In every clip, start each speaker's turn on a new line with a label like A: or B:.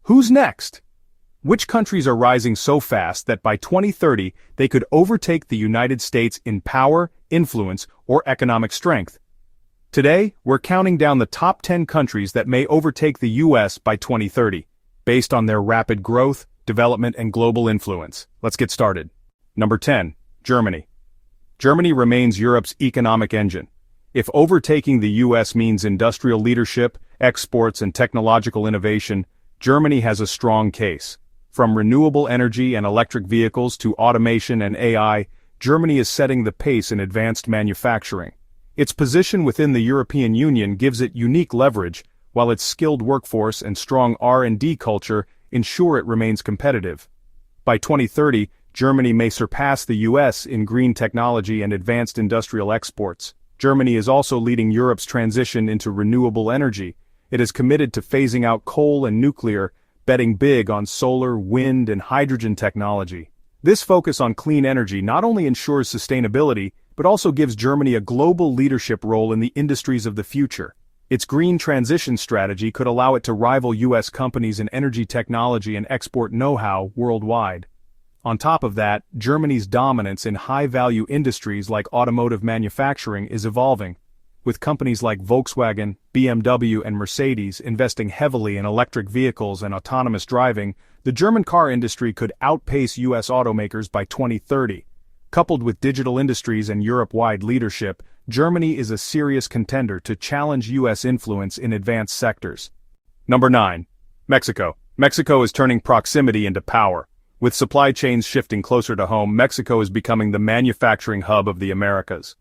A: Who's next? Which countries are rising so fast that by 2030 they could overtake the United States in power, influence, or economic strength? Today, we're counting down the top 10 countries that may overtake the US by 2030, based on their rapid growth, development, and global influence. Let's get started. Number 10. Germany. Germany remains Europe's economic engine. If overtaking the US means industrial leadership, exports, and technological innovation, Germany has a strong case. From renewable energy and electric vehicles to automation and AI, Germany is setting the pace in advanced manufacturing. Its position within the European Union gives it unique leverage, while its skilled workforce and strong R&D culture ensure it remains competitive. By 2030, Germany may surpass the US in green technology and advanced industrial exports. Germany is also leading Europe's transition into renewable energy. It is committed to phasing out coal and nuclear, betting big on solar, wind, and hydrogen technology. This focus on clean energy not only ensures sustainability, but also gives Germany a global leadership role in the industries of the future. Its green transition strategy could allow it to rival US companies in energy technology and export know-how worldwide. On top of that, Germany's dominance in high-value industries like automotive manufacturing is evolving, with companies like Volkswagen, BMW, and Mercedes investing heavily in electric vehicles and autonomous driving. The German car industry could outpace US automakers by 2030. Coupled with digital industries and Europe-wide leadership, Germany is a serious contender to challenge US influence in advanced sectors. Number 9. Mexico. Mexico is turning proximity into power. With supply chains shifting closer to home, Mexico is becoming the manufacturing hub of the Americas.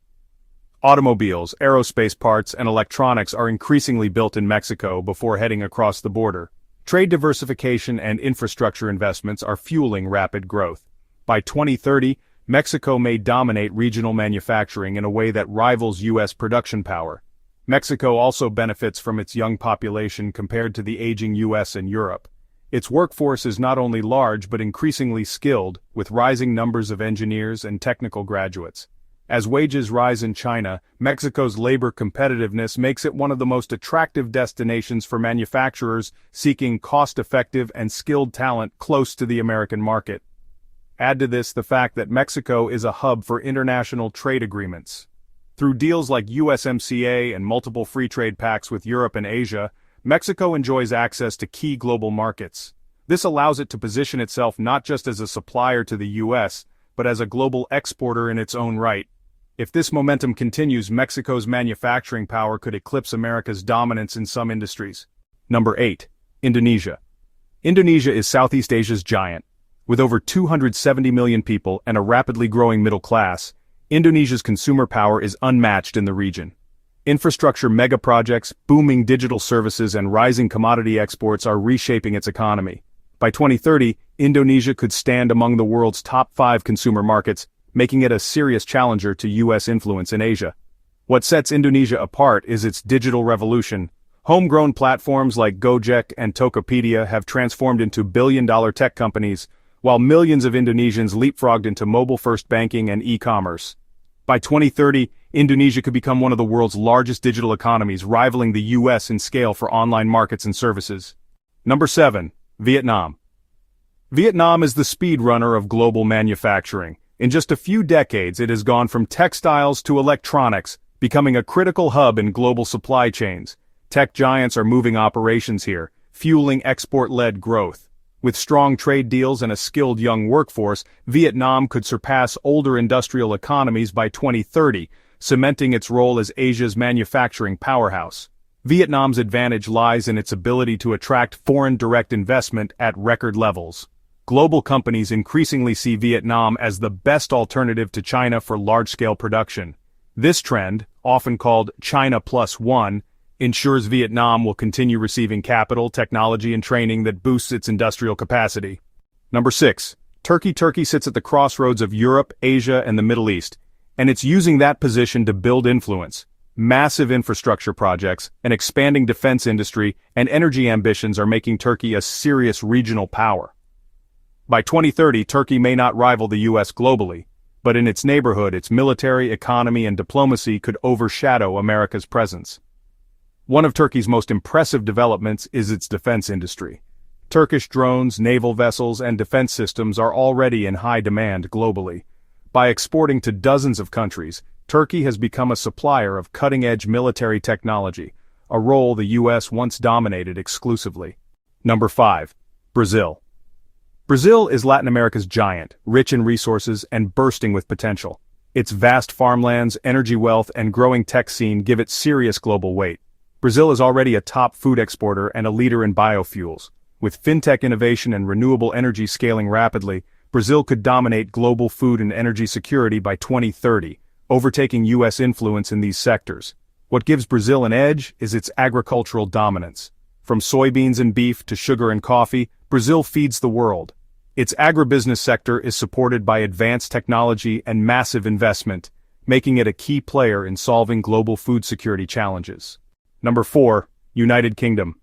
A: Automobiles, aerospace parts, and electronics are increasingly built in Mexico before heading across the border. Trade diversification and infrastructure investments are fueling rapid growth. By 2030, Mexico may dominate regional manufacturing in a way that rivals U.S. production power. Mexico also benefits from its young population compared to the aging U.S. and Europe. Its workforce is not only large but increasingly skilled, with rising numbers of engineers and technical graduates. As wages rise in China, Mexico's labor competitiveness makes it one of the most attractive destinations for manufacturers seeking cost-effective and skilled talent close to the American market. Add to this the fact that Mexico is a hub for international trade agreements. Through deals like USMCA and multiple free trade pacts with Europe and Asia, Mexico enjoys access to key global markets. This allows it to position itself not just as a supplier to the US, but as a global exporter in its own right. If this momentum continues, Mexico's manufacturing power could eclipse America's dominance in some industries. Number 8. Indonesia. Indonesia is Southeast Asia's giant. With over 270 million people and a rapidly growing middle class, Indonesia's consumer power is unmatched in the region. Infrastructure megaprojects, booming digital services, and rising commodity exports are reshaping its economy. By 2030, Indonesia could stand among the world's top 5 consumer markets, making it a serious challenger to U.S. influence in Asia. What sets Indonesia apart is its digital revolution. Homegrown platforms like Gojek and Tokopedia have transformed into billion-dollar tech companies, while millions of Indonesians leapfrogged into mobile-first banking and e-commerce. By 2030, Indonesia could become one of the world's largest digital economies, rivaling the U.S. in scale for online markets and services. Number 7. Vietnam. Vietnam is the speedrunner of global manufacturing. In just a few decades, it has gone from textiles to electronics, becoming a critical hub in global supply chains. Tech giants are moving operations here, fueling export-led growth. With strong trade deals and a skilled young workforce, Vietnam could surpass older industrial economies by 2030, cementing its role as Asia's manufacturing powerhouse. Vietnam's advantage lies in its ability to attract foreign direct investment at record levels. Global companies increasingly see Vietnam as the best alternative to China for large-scale production. This trend, often called China Plus One, ensures Vietnam will continue receiving capital, technology, and training that boosts its industrial capacity. Number 6. Turkey. Turkey sits at the crossroads of Europe, Asia, and the Middle East, and it's using that position to build influence. Massive infrastructure projects, an expanding defense industry, and energy ambitions are making Turkey a serious regional power. By 2030, Turkey may not rival the US globally, but in its neighborhood, its military, economy, and diplomacy could overshadow America's presence. One of Turkey's most impressive developments is its defense industry. Turkish drones, naval vessels, and defense systems are already in high demand globally. By exporting to dozens of countries, Turkey has become a supplier of cutting-edge military technology, a role the U.S. once dominated exclusively. Number 5. Brazil. Brazil is Latin America's giant, rich in resources and bursting with potential. Its vast farmlands, energy wealth, and growing tech scene give it serious global weight. Brazil is already a top food exporter and a leader in biofuels. With fintech innovation and renewable energy scaling rapidly, Brazil could dominate global food and energy security by 2030, overtaking U.S. influence in these sectors. What gives Brazil an edge is its agricultural dominance. From soybeans and beef to sugar and coffee, Brazil feeds the world. Its agribusiness sector is supported by advanced technology and massive investment, making it a key player in solving global food security challenges. Number 4. United Kingdom.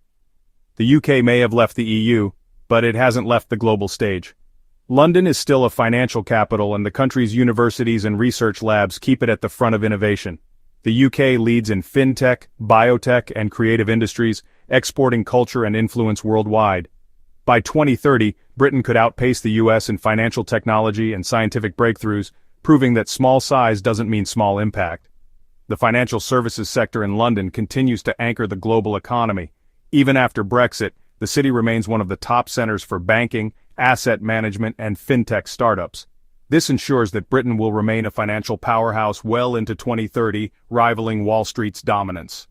A: The UK may have left the EU, but it hasn't left the global stage. London is still a financial capital, and the country's universities and research labs keep it at the front of innovation. The UK leads in fintech, biotech, and creative industries, exporting culture and influence worldwide. By 2030, Britain could outpace the US in financial technology and scientific breakthroughs, proving that small size doesn't mean small impact. The financial services sector in London continues to anchor the global economy. Even after Brexit, the city remains one of the top centers for banking, asset management, and fintech startups. This ensures that Britain will remain a financial powerhouse well into 2030, rivaling Wall Street's dominance.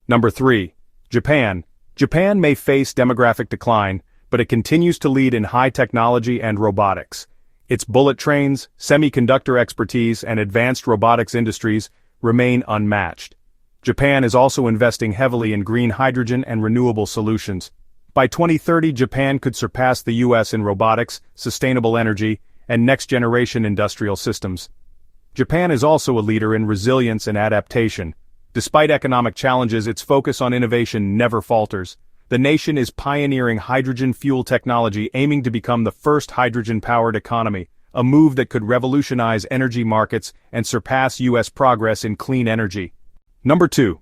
A: Number 3. Japan. Japan may face demographic decline, but it continues to lead in high technology and robotics. Its bullet trains, semiconductor expertise, and advanced robotics industries remain unmatched. Japan is also investing heavily in green hydrogen and renewable solutions. By 2030, Japan could surpass the US in robotics, sustainable energy, and next-generation industrial systems. Japan is also a leader in resilience and adaptation. Despite economic challenges, its focus on innovation never falters. The nation is pioneering hydrogen fuel technology, aiming to become the first hydrogen-powered economy, a move that could revolutionize energy markets and surpass US progress in clean energy. Number 2.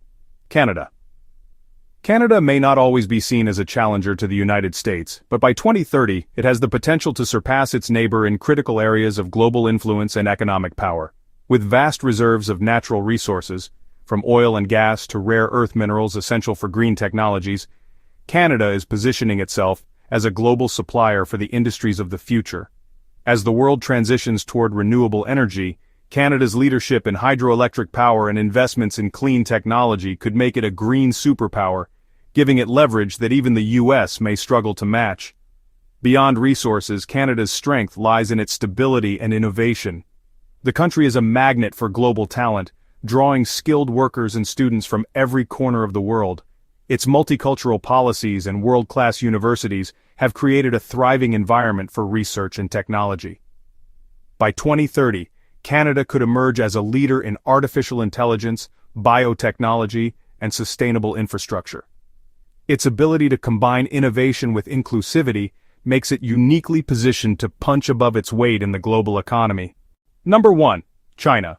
A: Canada. Canada may not always be seen as a challenger to the United States, but by 2030, it has the potential to surpass its neighbor in critical areas of global influence and economic power. With vast reserves of natural resources, from oil and gas to rare earth minerals essential for green technologies, Canada is positioning itself as a global supplier for the industries of the future. As the world transitions toward renewable energy, Canada's leadership in hydroelectric power and investments in clean technology could make it a green superpower, giving it leverage that even the US may struggle to match. Beyond resources, Canada's strength lies in its stability and innovation. The country is a magnet for global talent, drawing skilled workers and students from every corner of the world. Its multicultural policies and world-class universities have created a thriving environment for research and technology. By 2030, Canada could emerge as a leader in artificial intelligence, biotechnology, and sustainable infrastructure. Its ability to combine innovation with inclusivity makes it uniquely positioned to punch above its weight in the global economy. Number 1. China.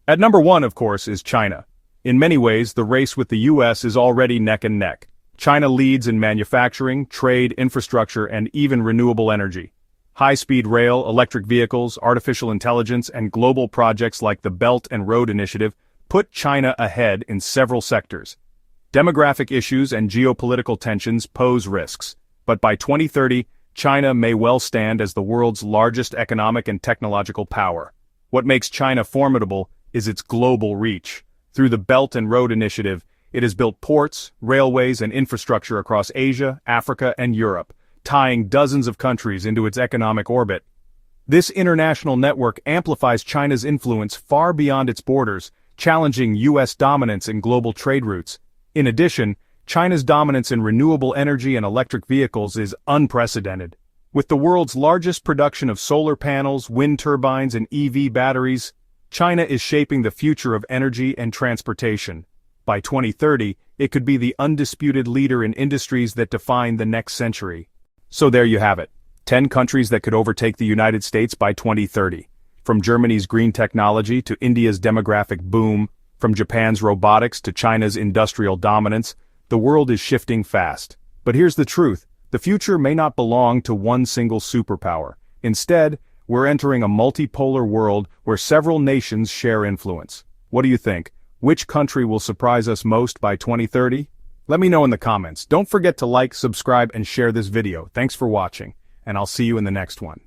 A: At number 1, of course, is China. In many ways, the race with the US is already neck and neck. China leads in manufacturing, trade, infrastructure, and even renewable energy. High-speed rail, electric vehicles, artificial intelligence, and global projects like the Belt and Road Initiative put China ahead in several sectors. Demographic issues and geopolitical tensions pose risks, but by 2030, China may well stand as the world's largest economic and technological power. What makes China formidable is its global reach. Through the Belt and Road Initiative, it has built ports, railways, and infrastructure across Asia, Africa, and Europe, tying dozens of countries into its economic orbit. This international network amplifies China's influence far beyond its borders, challenging U.S. dominance in global trade routes. In addition, China's dominance in renewable energy and electric vehicles is unprecedented. With the world's largest production of solar panels, wind turbines, and EV batteries, China is shaping the future of energy and transportation. By 2030, it could be the undisputed leader in industries that define the next century. So there you have it, 10 countries that could overtake the United States by 2030. From Germany's green technology to India's demographic boom, from Japan's robotics to China's industrial dominance, the world is shifting fast. But here's the truth, The future may not belong to one single superpower. Instead, we're entering a multipolar world where several nations share influence. What do you think? Which country will surprise us most by 2030? Let me know in the comments. Don't forget to like, subscribe, and share this video. Thanks for watching, and I'll see you in the next one.